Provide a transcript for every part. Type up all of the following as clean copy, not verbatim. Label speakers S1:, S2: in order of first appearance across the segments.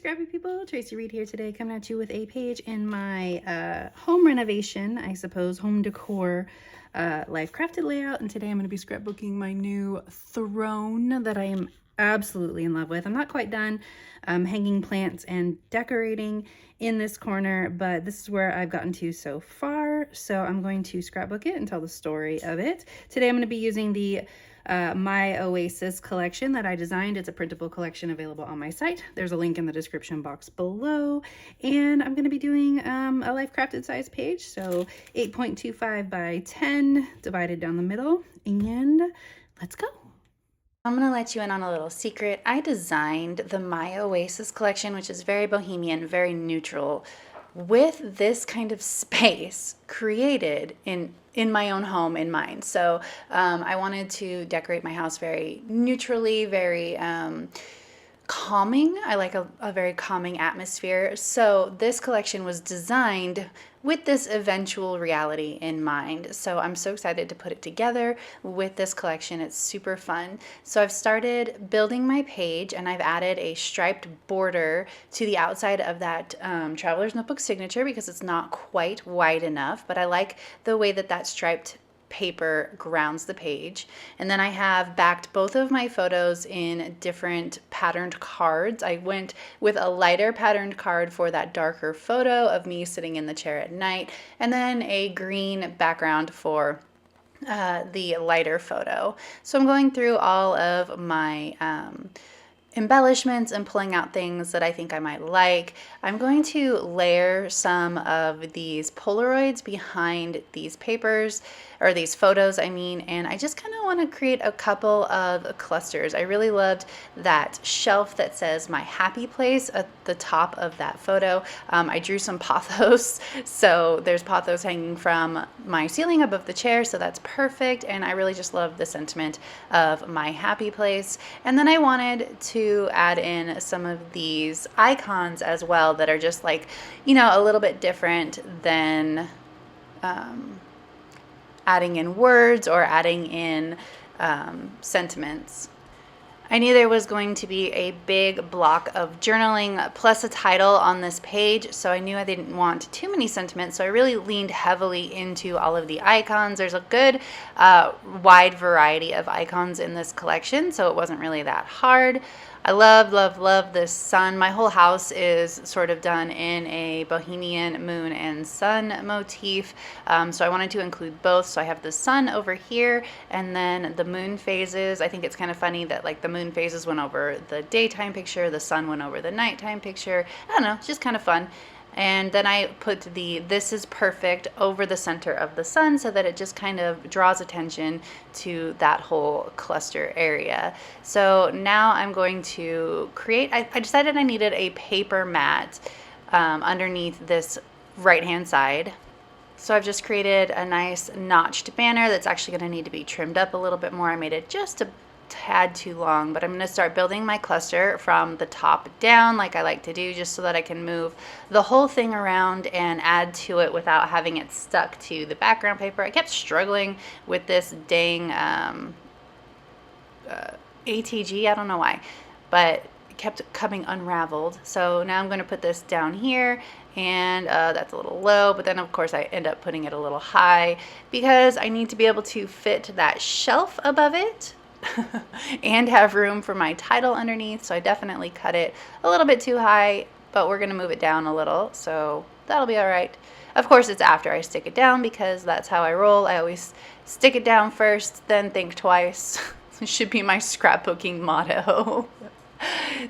S1: Scrapbook people, Tracy Reed here today, coming at you with a page in my home renovation, I suppose, home decor life crafted layout. And today I'm going to be scrapbooking my new throne that I am absolutely in love with. I'm not quite done hanging plants and decorating in this corner, but this is where I've gotten to so far. So I'm going to scrapbook it and tell the story of it. Today I'm going to be using the my Oasis collection that I designed. It's a printable collection available on my site. There's a link in the description box below. And I'm going to be doing a life crafted size page. So 8.25 by 10 divided down the middle. And let's go. I'm going to let you in on a little secret. I designed the My Oasis collection, which is very bohemian, very neutral, with this kind of space created in my own home in mind. So I wanted to decorate my house very neutrally, very calming. I like a very calming atmosphere. So this collection was designed with this eventual reality in mind. So I'm so excited to put it together with this collection. It's super fun. So I've started building my page and I've added a striped border to the outside of that Traveler's Notebook signature because it's not quite wide enough, but I like the way that that striped paper grounds the page. And then I have backed both of my photos in different patterned cards. I went with a lighter patterned card for that darker photo of me sitting in the chair at night, and then a green background for the lighter photo. So I'm going through all of my embellishments and pulling out things that I think I might like. I'm going to layer some of these Polaroids behind these papers, or these photos, I mean, and I just kind of want to create a couple of clusters. I really loved that shelf that says my happy place at the top of that photo. I drew some pothos, so there's pothos hanging from my ceiling above the chair, so that's perfect, and I really just love the sentiment of my happy place. And then I wanted to add in some of these icons as well that are just like, you know, a little bit different than adding in words or adding in sentiments. I knew there was going to be a big block of journaling plus a title on this page, so I knew I didn't want too many sentiments, so I really leaned heavily into all of the icons. There's a good wide variety of icons in this collection, so it wasn't really that hard. I love, love, love this sun. My whole house is sort of done in a bohemian moon and sun motif, so I wanted to include both. So I have the sun over here and then the moon phases. I think it's kind of funny that like the moon phases went over the daytime picture, the sun went over the nighttime picture. I don't know, it's just kind of fun. And then I put the "This is perfect" over the center of the sun so that it just kind of draws attention to that whole cluster area. So now I'm going to create, I decided I needed a paper mat underneath this right hand side. So I've just created a nice notched banner that's actually going to need to be trimmed up a little bit more. I made it just a tad too long, but I'm going to start building my cluster from the top down like I like to do, just so that I can move the whole thing around and add to it without having it stuck to the background paper. I kept struggling with this dang ATG, I don't know why, but it kept coming unraveled. So now I'm going to put this down here, and that's a little low, but then of course I end up putting it a little high because I need to be able to fit that shelf above it and have room for my title underneath. So I definitely cut it a little bit too high, but we're going to move it down a little, so that'll be all right. Of course, it's after I stick it down because that's how I roll. I always stick it down first, then think twice. It should be my scrapbooking motto.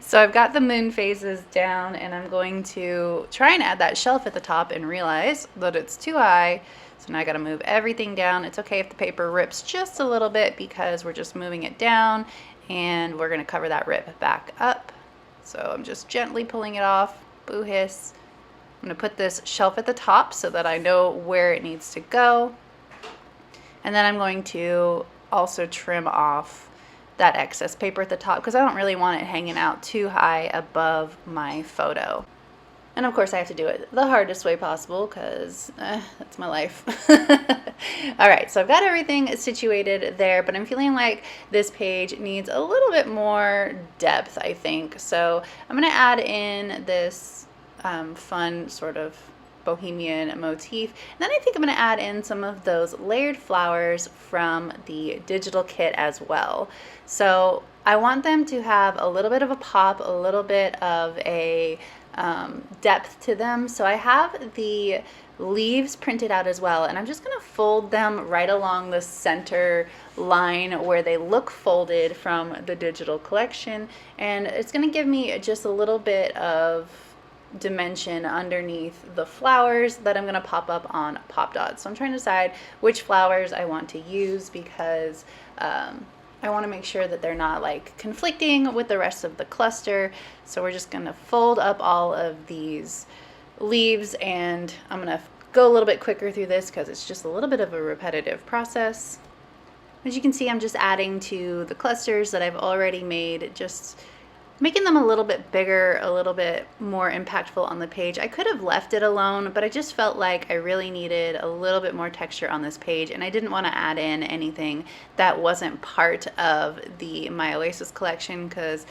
S1: So I've got the moon phases down, and I'm going to try and add that shelf at the top and realize that it's too high. So now I got to move everything down. It's okay if the paper rips just a little bit because we're just moving it down, and we're going to cover that rip back up. So I'm just gently pulling it off. Boo hiss. I'm going to put this shelf at the top so that I know where it needs to go. And then I'm going to also trim off that excess paper at the top because I don't really want it hanging out too high above my photo. And of course I have to do it the hardest way possible because that's my life. All right, so I've got everything situated there, but I'm feeling like this page needs a little bit more depth, I think. So I'm gonna add in this fun sort of bohemian motif. And then I think I'm gonna add in some of those layered flowers from the digital kit as well. So I want them to have a little bit of a pop, a little bit of a depth to them. So I have the leaves printed out as well, and I'm just going to fold them right along the center line where they look folded from the digital collection, and it's going to give me just a little bit of dimension underneath the flowers that I'm going to pop up on pop dots. So I'm trying to decide which flowers I want to use because I want to make sure that they're not like conflicting with the rest of the cluster. So we're just going to fold up all of these leaves, and I'm going to go a little bit quicker through this because it's just a little bit of a repetitive process. As you can see, I'm just adding to the clusters that I've already made, just making them a little bit bigger, a little bit more impactful on the page. I could have left it alone, but I just felt like I really needed a little bit more texture on this page, and I didn't want to add in anything that wasn't part of the My Oasis collection because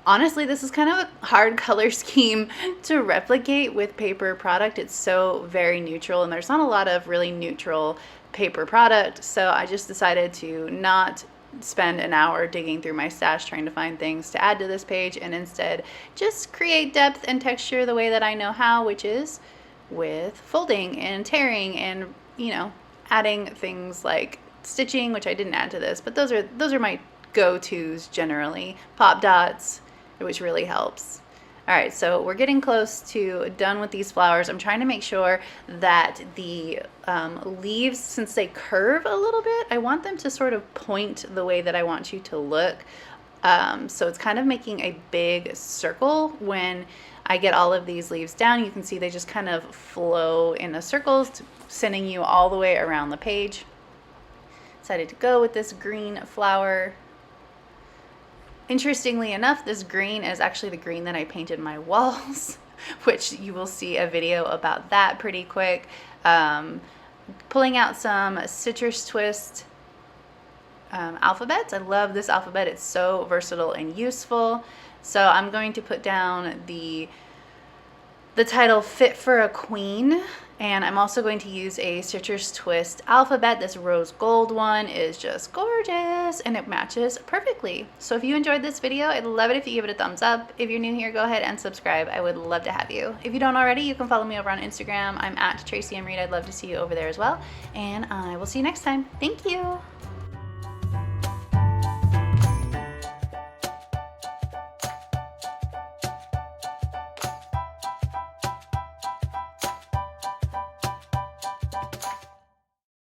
S1: honestly, this is kind of a hard color scheme to replicate with paper product. It's so very neutral, and there's not a lot of really neutral paper product, so I just decided to not spend an hour digging through my stash trying to find things to add to this page, and instead just create depth and texture the way that I know how, which is with folding and tearing and, you know, adding things like stitching, which I didn't add to this, but those are my go-tos generally. Pop dots, which really helps. All right, so we're getting close to done with these flowers. I'm trying to make sure that the leaves, since they curve a little bit, I want them to sort of point the way that I want you to look. So it's kind of making a big circle. When I get all of these leaves down, you can see they just kind of flow in the circles, sending you all the way around the page. Decided to go with this green flower. Interestingly enough, this green is actually the green that I painted my walls, which you will see a video about that pretty quick. Pulling out some Citrus Twist alphabets. I love this alphabet. It's so versatile and useful. So I'm going to put down the title Fit for a Queen. And I'm also going to use a Citrus Twist alphabet. This rose gold one is just gorgeous and it matches perfectly. So if you enjoyed this video, I'd love it if you give it a thumbs up. If you're new here, go ahead and subscribe. I would love to have you. If you don't already, you can follow me over on Instagram. I'm at Traci. I'd love to see you over there as well. And I will see you next time. Thank you.